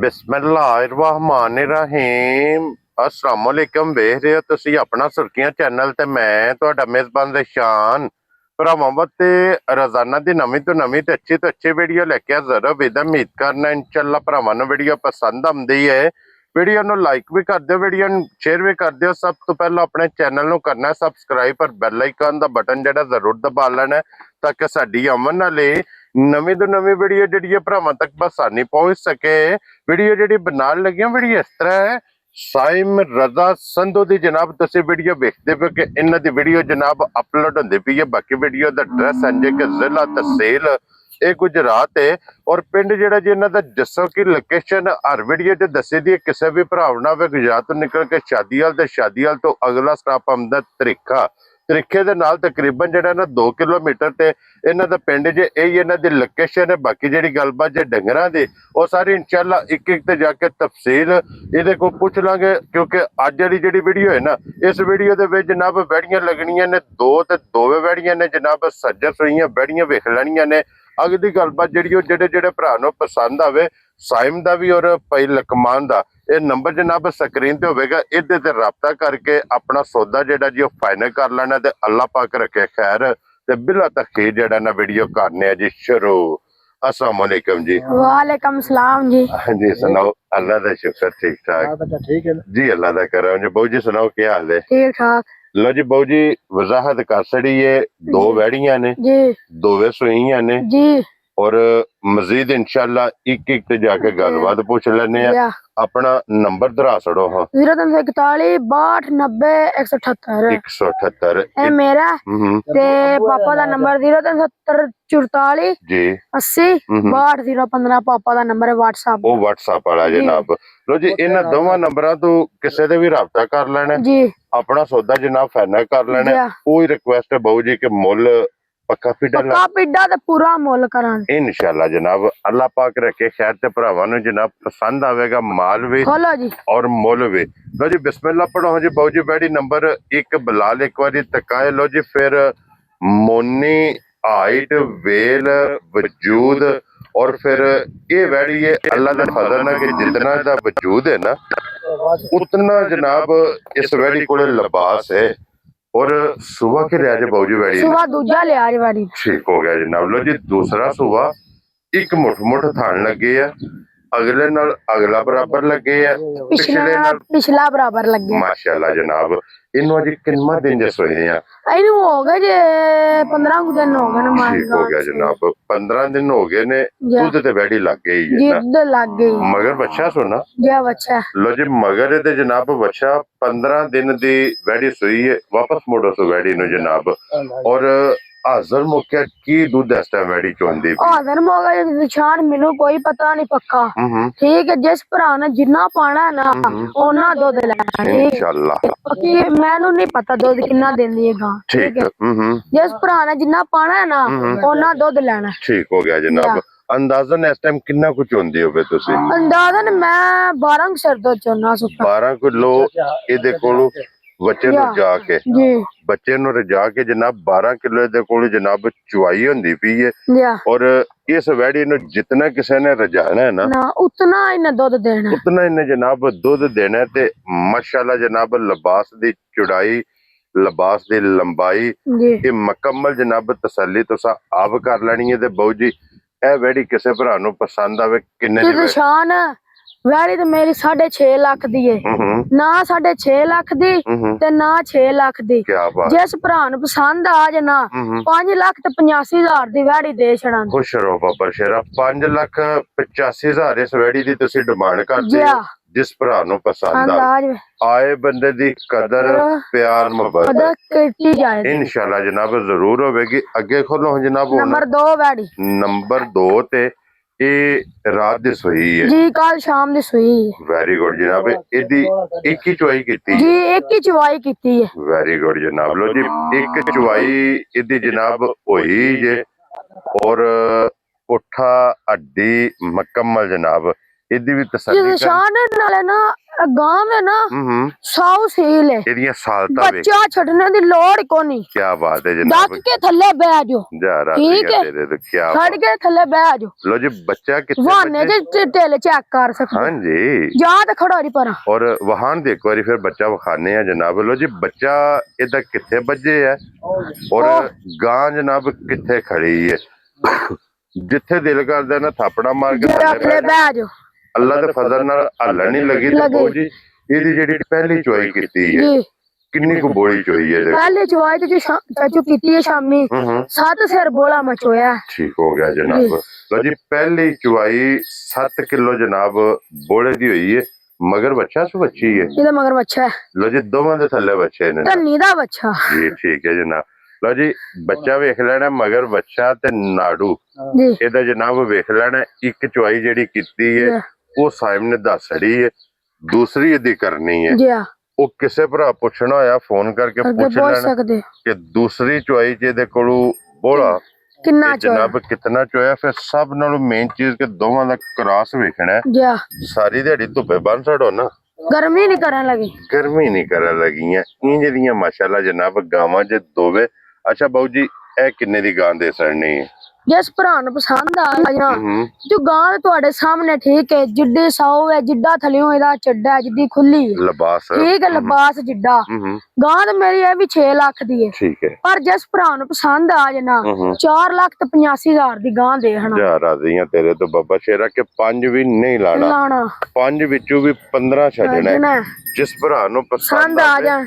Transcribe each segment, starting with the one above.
बिस्मिल्लाहिर्रहमानिर्रहीम अस्सलाम वालेकुम। ਵੇਖ ਰਹੇ ਹੋ ਤੁਸੀਂ ਆਪਣਾ ਸੁਰਖੀਆਂ ਚੈਨਲ ਤੇ ਮੈਂ ਤੁਹਾਡਾ ਮੇਜ਼ਬਾਨ ਰਿਸ਼ਾਨ ਭਰਾਵਾਂ ਵਾਸਤੇ ਰੋਜ਼ਾਨਾ ਦੀ ਨਵੀਂ ਤੋਂ ਨਵੀਂ ਤੇ ਅੱਛੀ ਵੀਡੀਓ ਲੈ ਕੇ ਹਾਜ਼ਰ ਹਾਂ। ਉਮੀਦ ਕਰਨਾ ਇਨਸ਼ਾਅੱਲਾ ਭਰਾਵਾਂ ਨੂੰ ਵੀਡੀਓ ਪਸੰਦ ਆਉਂਦੀ ਹੈ। ਵੀਡੀਓ ਨੂੰ ਲਾਈਕ ਵੀ ਕਰ ਦਿਓ, ਵੀਡੀਓ ਨੂੰ ਸ਼ੇਅਰ ਵੀ ਕਰ ਦਿਓ। ਸਭ ਤੋਂ ਪਹਿਲਾਂ ਆਪਣੇ ਚੈਨਲ ਨੂੰ ਕਰਨਾ ਸਬਸਕ੍ਰਾਈਬ ਪਰ ਬੈਲ ਆਈਕਨ ਦਾ ਬਟਨ ਜਿਹੜਾ ਜ਼ਰੂਰ ਦਬਾ ਲੈਣਾ ਤਾਂ ਕਿ ਸਾਡੀ ਆਮਦ ਵਾਲੀ ਨਵੀਂ ਤੋਂ ਨਵੀਂ ਵੀਡੀਓ ਜਿਹੜੀ ਹੈ ਭਰਾਵਾਂ ਤੱਕ ਬਸਾਨੀ ਪਹੁੰਚ ਸਕੇ। ਵੀਡੀਓ ਜਿਹੜੀ ਬਣਾਉਣ ਲੱਗਿਆ ਵੀਡੀਓ ਇਸ ਤਰ੍ਹਾਂ ਹੈ। ਸਾਇਮ ਰਜ਼ਾ ਸੰਧੂ ਦੀ ਜਨਾਬ ਤੁਸੀਂ ਵੀਡੀਓ ਵੇਖਦੇ ਪਏ ਕਿ ਇਹਨਾਂ ਦੀ ਵੀਡੀਓ ਜਨਾਬ ਅਪਲੋਡ ਹੁੰਦੀ ਪਈ ਹੈ। ਬਾਕੀ ਵੀਡੀਓ ਦਾ ਐਡਰੈਸ ਹੈ ਕਿ ਜ਼ਿਲ੍ਹਾ ਤਹਿਸੀਲ ਇਹ ਗੁਜਰਾਤ ਹੈ ਔਰ ਪਿੰਡ ਜਿਹੜਾ ਜੀ ਇਹਨਾਂ ਦਾ ਦੱਸੋ ਕਿ ਲੋਕੇਸ਼ਨ ਹਰ ਵੀਡੀਓ ਤੇ ਦੱਸੇ ਦੀ ਕਿਸੇ ਵੀ ਭਰਾ ਨਾਲ ਵੇ ਗੁਜਰਾਤ ਤੋਂ ਨਿਕਲ ਕੇ ਸ਼ਾਦੀਵਾਲ ਤੇ ਸ਼ਾਦੀਵਾਲ ਤੋਂ ਅਗਲਾ ਸਟਾਪ ਆਉਂਦਾ ਤਰੀਖੇ ਦੇ ਨਾਲ ਤਕਰੀਬਨ ਜਿਹੜਾ ਨਾ 2 ਕਿਲੋਮੀਟਰ ਤੇ ਇਹਨਾਂ ਦਾ ਪਿੰਡ ਜੇ ਇਹ ਇਹਨਾਂ ਦੀ ਲੋਕੇਸ਼ਨ ਹੈ। ਬਾਕੀ ਜਿਹੜੀ ਗੱਲਬਾਤ ਜੇ ਡੰਗਰਾਂ ਦੀ ਉਹ ਸਾਰੀ ਇਨਸ਼ਾਅੱਲਾ ਇੱਕ ਤੇ ਜਾ ਕੇ ਤਫਸੀਲ ਇਹਦੇ ਕੋਲ ਪੁੱਛ ਲਾਂਗੇ ਕਿਉਂਕਿ ਅੱਜ ਜਿਹੜੀ ਵੀਡੀਓ ਹੈ ਨਾ ਇਸ ਵੀਡੀਓ ਦੇ ਵਿੱਚ ਜਨਾਬ ਵੈੜੀਆਂ ਲੱਗਣੀਆਂ ਨੇ ਦੋਵੇਂ ਵੈੜੀਆਂ ਨੇ ਜਨਾਬ ਸੱਜਰ ਸੋਈਆਂ ਵੈੜੀਆਂ ਵੇਖ ਲੈਣੀਆਂ ਨੇ। ਅਗਲੀ ਗੱਲਬਾਤ ਜਿਹੜੀ ਉਹ ਜਿਹੜੇ ਭਰਾ ਨੂੰ ਪਸੰਦ ਆਵੇ ਸਾਇਮ ਦਾ ਵੀ ਔਰ ਭਾਈ ਲਕਮਾਨ ਦਾ ਇਹ ਨੰਬਰ ਜਨਾਬ ਸਕਰੀਨ ਤੇ ਹੋਵੇਗਾ, ਇਹਦੇ ਤੇ ਰਾਬਤਾ ਕਰਕੇ ਆਪਣਾ ਸੌਦਾ ਜਿਹੜਾ ਜੀ ਉਹ ਫਾਈਨਲ ਕਰ ਲੈਣਾ ਤੇ ਅੱਲਾਹ ਪਾਕ ਰੱਖੇ ਖੈਰ ਤੇ ਬਿਲਾ ਤਖੀਰ ਜਿਹੜਾ ਨਾ ਵੀਡੀਓ ਕਰਨੇ ਆ ਜੀ ਸ਼ੁਰੂ। अस्सलाम वालेकुम जी। वालेकुम सलाम जी। हाँ जी सुनाओ। अल्लाह का शुक्र ठीक ठाक ठीक है जी, अल्लाह का करम जी। बहू जी सुनाओ क्या हाल है? ठीक ठाक लो जी बहू जी वजाहत कर छड़ी है। दो वैड़ियां ने जी दोवे सूइयां ने जी और मजीद इंशाल्लाह एक ते जाके गलबात पूछ लेने या। अपना नंबर दरा छड़ो। हाँ 0341 62 90 178 178 ਇਹ ਮੇਰਾ ਤੇ ਪਾਪਾ ਦਾ ਨੰਬਰ 0370 44 जी 80 62 015 ਪਾਪਾ ਦਾ ਨੰਬਰ ਹੈ WhatsApp ਉਹ WhatsApp ਵਾਲਾ ਜਨਾਬ। ਲੋ ਜੀ ਇਹਨਾਂ ਦੋਵਾਂ ਨੰਬਰਾਂ ਤੋਂ ਕਿਸੇ ਦੇ ਵੀ ਰਾਬਤਾ ਕਰ ਲੈਣਾ ਜੀ ਆਪਣਾ ਸੌਦਾ ਜਨਾਬ ਫਾਈਨਲ ਕਰ ਲੈਣਾ। ਜੀ। ਕੋਈ ਰਿਕੁਐਸਟ ਹੈ ਬਾਊ ਜੀ ਕਿ ਮੁੱਲ ਪੱਕਾ ਪਿੱਡਾ ਤੇ ਪੂਰਾ ਮੁੱਲ ਕਰਾਂਗੇ इंशाल्लाह जनाब। अल्लाह पाक रखे खैर ते भरावां नूं जनाब पसंद आवेगा माल भी खोलो जी और मुल भी। लो जी बिस्मिल्लाह पढ़ो जी बाऊ जी। बैठी नंबर 1 बिलाल एक बारी तकाए लो जी। फिर मोनी हाइट वेल वजूद और फिर ये बैठी है अल्लाह का फजल ना कि जितना दा वजूद है ना उतना जनाब इस बैठी को लिबास है। और सुबह के लिहाज बाऊ जी बैठी ਸੁਬਾ ਦੂਜਾ ਲਿਆ ਜੀ ਵਾੜੀ ठीक हो गया जनाब। लो जी दूसरा सूबा एक मुठ थान लगे है अगले नाल अगला बराबर लगे है पिछले नाल ਪਿਛਲਾ ਬਰਾबर ਲੱਗਿਆ। माशाल्लाह जनाब। इन्हों जी किन्ना दिन जे सोए हैं? ਇਹਨੂੰ ਹੋ ਗਏ ਜੇ 15 ਕੁ ਦਿਨ ਹੋ ਗਏ ਨੇ ठीक हो गया जनाब। 15 दिन हो गए ने दूध ते बैठी लग गई है ना। ਜਿੱਦ ਲੱਗ ਗਈ मगर बच्चा सोना ਜੇ ਬੱਚਾ लो जी मगर ते जनाब बच्चा 15 दिन दी बैठी सोई है वापस मोड़ो सो बैठी नु जनाब। और हाजर मुक्या की दूध इस टाइम बैठी चोंदी ਹਾਜ਼ਰ ਹੋ ਗਏ ਨਿਸ਼ਾਨ ਮੈਨੂੰ ਕੋਈ ਪਤਾ ਨਹੀਂ ਪੱਕਾ। ਠੀਕ ਹੈ ਜਿਸ ਭਰਾ ਨੇ ਜਿੰਨਾ ਪਾਣਾ ਹੈ ਨਾ ਉਹਨਾਂ ਦੁੱਧ ਲੈਣਾ इंशाल्लाह। ਬਾਕੀ ਮੈਨੂੰ ਨਹੀਂ ਪਤਾ ਦੁੱਧ ਕਿੰਨਾ ਦਿੰਦੀ ਹੈ ਗਾਂ। ठीक है ਜਿਸ ਭਰਾ ਨੇ ਜਿੰਨਾ ਪਾਣਾ ਹੈ ਨਾ ਉਹਨਾਂ ਦੁੱਧ ਲੈਣਾ। ठीक हो गया जनाब। अंदाजन इस टाइम कितना कुछ होंदी होवे तुसी? ਅੰਦਾਜ਼ਨ ਮੈਂ 12 ਸਿਰ ਤੋਂ ਚੋਨਾ ਸੁੱਤਾ 12 किलो ਇਹਦੇ ਕੋਲ ਬੱਚੇ ਨੂੰ ਜਾ ਕੇ ਜੀ ਬੱਚੇ ਨੂੰ ਰਜਾ ਕੇ ਜਨਾਬ 12 ਕਿਲੋ ਇਹਦੇ ਕੋਲ ਜਨਾਬ ਚੁਆਈ ਹੁੰਦੀ ਪਈ ਹੈ। ਲਿਆ ਔਰ ਇਸ ਵੈੜੀ ਨੂੰ ਜਿੰਨਾ ਕਿਸੇ ਨੇ ਰਜਾਣਾ ਹੈ ਨਾ ਉਤਨਾ ਇਹਨੇ ਦੁੱਧ ਦੇਣਾ ਉਤਨਾ ਇਹਨੇ ਜਨਾਬ ਦੁੱਧ ਦੇਣਾ ਤੇ ਮਾਸ਼ਾਅੱਲਾ ਜਨਾਬ ਲਿਬਾਸ ਦੀ ਚੌੜਾਈ ਲਿਬਾਸ ਦੀ ਲੰਬਾਈ ਜੀ ਇਹ ਮੁਕੰਮਲ ਜਨਾਬ ਤਸੱਲੀ ਤੁਸੀਂ ਆਪ ਕਰ ਲੈਣੀ ਹੈ। ਤੇ ਬਾਊ ਜੀ ਇਹ ਵੈੜੀ ਕਿਸੇ ਭਰਾ ਨੂੰ ਪਸੰਦ ਆਵੇ ਕਿੰਨੇ ਦੀ ਤੇ ਸ਼ਾਨ ਵੈੜੀ ਤੇ ਮੇਰੀ 6.5 ਲੱਖ ਦੀ ਹੈ ਨਾ 6.5 ਲੱਖ ਦੀ ਤੇ ਨਾ 6 ਲੱਖ ਦੀ। ਕੀ ਬਾਤ ਜਿਸ ਭਰਾ ਨੂੰ ਪਸੰਦ ਆ ਜੇ ਨਾ 5 ਲੱਖ ਤੇ 85,000 ਦੀ ਵੈੜੀ ਦੇ ਛੜਾਂ। ਖੁਸ਼ ਰਹੋ ਬਾਬਾ ਸ਼ੇਰਾ। 5,85,000 ਇਸ ਵੈੜੀ ਦੀ ਤੁਸੀਂ ਡਿਮਾਂਡ ਕਰਦੇ ਹੋ ਜਿਸ ਭਰਾ ਨੂੰ ਪਸੰਦ ਆਏ ਬੰਦੇ ਦੀ ਕਦਰ ਪਿਆਰ ਮੁਹੱਬਤ इंशाल्लाह जनाब जरूर होगी। अगे खोलो जनाब नंबर 2 वैड़ी नंबर 2 ते ये रात दी सोई है जी कल शाम दी सोई है। वेरी गुड जनाब। एदी एक ही चुवाई कीती जी एक ही चुवाई कीती है। वेरी गुड जनाब। लो जी एक चुवाई एदी जनाब होई जे और पुठा हड्डी मुकम्मल जनाब ਇਹਦੀ ਵੀ ਤਸੱਲੀ ਕਰ। ਨਿਸ਼ਾਨ ਨਾਲੇ ਨਾ ਗਾਂ में ना ਹੂੰ 100 ਸੀਲ है, ਇਹਦੀਆਂ ਸਾਲਤਾਂ ਵੇਖ। बच्चा छड़ने दी लोड़ कोनी। क्या बात है जनाब, डट के थल्ले बैठ जाओ, जा रहा ठीक है, तेरे तो क्या छड़ के थल्ले बैठ जाओ। लो जी बच्चा कितने वाने बजे? जे ढिल चेक कर सकते हाँ जी, जा ते खड़ो री पर। और वहां देखो बारी फिर बच्चा विखाने हैं जनाब। लो जी बच्चा इधर कितने बजे है और गां जनाब कितने खड़ी है। जिथे दिल करदा ना थापड़ा मार के जरा थल्ले बैठ जाओ। अल्लाह दे फजल नाल हल्ल नहीं लगी ते लगी। बाबू जी ਇਹਦੀ ਜਿਹੜੀ ਪਹਿਲੀ ਚੁਆਈ ਕੀਤੀ ਹੈ जी ਕਿੰਨੀ ਕੁ ਬੋਲੀ ਚੋਈ ਹੈ? पहले चुवाई तो जो चाचू कीती है शामी, हम्म 7 सिर बोला मचोया। ठीक हो गया जनाब। लो जी पहली चुवाई 7 किलो जनाब बोले दी हुई है, मगर बच्चा सु बच्ची है। ਇਹਦਾ ਮਗਰ ਬੱਚਾ ਹੈ, लो जी दोवां दे थल्ले बच्चे ने। ਧੰਨੀ ਦਾ ਬੱਚਾ। जी ठीक है जनाब। लो जी बच्चा वेख लेना मगर बच्चा ते नाड़ू जी ਇਹਦਾ ਜਨਾਬ ਵੇਖ ਲੈਣਾ। ਇੱਕ ਚੁਆਈ ਜਿਹੜੀ ਕੀਤੀ ਹੈ ਜੀ ਉਹ ਸਾਈਮ ਨੇ ਦੱਸ ਛੜੀ ਹੈ, ਦੂਸਰੀ ਇਹਦੀ ਕਰਨੀ ਹੈ। ਜੀ ਆ ਉਹ ਕਿਸੇ ਭਰਾ ਪੁੱਛਣਾ ਹੋਇਆ ਫੋਨ ਕਰਕੇ ਅੱਗੇ ਪੁੱਛ ਪੁੱਛ ਲੈਣਾ ਸਕਦੇ ਕਿ ਦੂਸਰੀ ਚੁਆਈ ਚ ਇਹਦੇ ਕੋਲੋਂ ਬੋਲਾ ਕਿੰਨਾ ਚੋਇਆ। ਜਨਾਬ ਕਿਤਨਾ ਚੋਇਆ। ਫਿਰ ਸਭ ਨਾਲੋਂ ਮੇਨ ਚੀਜ਼ ਕਿ ਦੋਵਾਂ ਦਾ ਕ੍ਰਾਸ ਵੇਖਣਾ ਹੈ। ਜੀ ਆ ਸਾਰੀ ਦਿਹਾੜੀ ਧੁੱਪੇ ਬੰਨ ਛੜੋ ਨਾ, ਗਰਮੀ ਨਹੀਂ ਕਰਨ ਲੱਗੀ। ਗਰਮੀ ਨਹੀਂ ਕਰਨ ਲੱਗੀਆਂ ਇੰਜ ਦੀਆਂ ਮਾਸ਼ਾਅੱਲਾ ਜਨਾਬ ਗਾਵਾਂ ਜੇ ਦੋਵੇ। ਅੱਛਾ ਬਾਊ ਜੀ ਇਹ ਕਿੰਨੇ ਦੀ ਗਾਂ ਦੇ ਸਰਨੀ ਹੈ? ਜਿਸ ਭਰਾ ਨੂੰ ਪਸੰਦ ਆ ਜਾਂ ਹੂੰ ਜੋ ਗਾਂ ਤੁਹਾਡੇ ਸਾਹਮਣੇ ਠੀਕ ਹੈ, ਜਿੱਡੀ ਸਾਊ ਹੈ, ਜਿੱਡਾ ਥਲਿਓ ਇਹਦਾ ਚੱਡਾ ਹੈ, ਜਿੱਡੀ ਖੁੱਲੀ ਹੈ, ਲਿਬਾਸ ਠੀਕ ਹੈ, ਲਿਬਾਸ ਜਿੱਡਾ। ਹੂੰ ਗਾਂ ਤਾਂ ਮੇਰੀ ਇਹ ਵੀ 6 ਲੱਖ ਦੀ ਹੈ, ਠੀਕ ਹੈ। ਪਰ ਜਿਸ ਭਰਾ ਨੂੰ ਪਸੰਦ ਆ ਜਾਣਾ 4 ਲੱਖ ਤੇ 85,000 ਦੀ ਗਾਂ ਦੇ ਹਣਾ ਜਾ ਰਾਜ਼ੀਆਂ ਤੇਰੇ ਤੋਂ ਬਾਬਾ ਸ਼ੇਰਾ ਕਿ 5 ਵੀ ਨਹੀਂ ਲਾਣਾ, ਲਾਣਾ 5 ਵਿੱਚੋਂ ਵੀ 15 ਛੱਡਣਾ ਹੈ। ਜਣਾ ਜਿਸ ਭਰਾ ਨੂੰ ਪਸੰਦ ਪਸੰਦ ਆ ਆਵੇ ਜਾ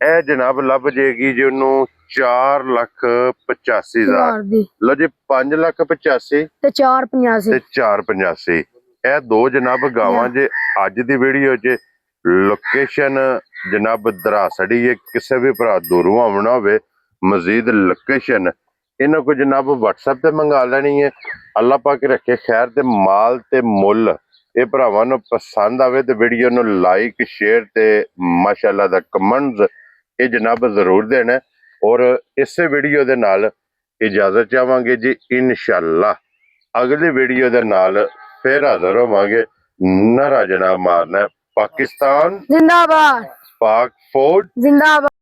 ਇਹ ਜਨਾਬ ਲੱਭ ਜੇਗੀ ਜੀ ਉਹਨੂੰ 4,85,000। ਹਜ਼ਾਰ ਦੀ ਲੋ ਜੀ 5,85,000 ਤੇ 485 ਤੇ 4,85,000 ਇਹ ਦੋ ਜਨਾਬ ਗਾਵਾਂ ਜੇ ਅੱਜ ਦੀ ਵੀਡੀਓ 'ਚ ਲੋਕੇਸ਼ਨ ਜਨਾਬ ਦਰਾਸੜੀ ਹੈ। ਕਿਸੇ ਵੀ ਭਰਾ ਦੂਰੋਂ ਆਉਣਾ ਹੋਵੇ ਮਜ਼ੀਦ ਲੋਕੇਸ਼ਨ ਇਹਨਾਂ ਕੋ ਜਨਾਬ WhatsApp ਤੇ ਮੰਗਾ ਲੈਣੀ ਹੈ। ਅੱਲਾਹ ਪਾਕ ਰੱਖੇ ਖੈਰ ਤੇ ਮਾਲ ਤੇ ਮੁੱਲ ਇਹ ਭਰਾਵਾਂ ਨੂੰ ਪਸੰਦ ਆਵੇ ਤੇ ਵੀਡੀਓ ਨੂੰ ਲਾਈਕ ਸ਼ੇਅਰ ਤੇ ਮਾਸ਼ਾਅੱਲਾ ਦਾ ਕਮੈਂਟਸ ਇਹ ਜਨਾਬ ਜ਼ਰੂਰ ਦੇਣਾ। ਔਰ ਇਸੇ ਵੀਡੀਓ ਦੇ ਨਾਲ ਇਜਾਜ਼ਤ ਚਾਹਾਂਗੇ ਜੀ। ਇਨਸ਼ਾਅੱਲਾ ਅਗਲੀ ਵੀਡੀਓ ਦੇ ਨਾਲ ਫਿਰ ਹਾਜ਼ਰ ਹੋਵਾਂਗੇ। ਨਾਰਾ ਜਨਾਬ ਮਾਰਨਾ ਪਾਕਿਸਤਾਨ जिंदाबाद पाक फौज जिंदाबाद।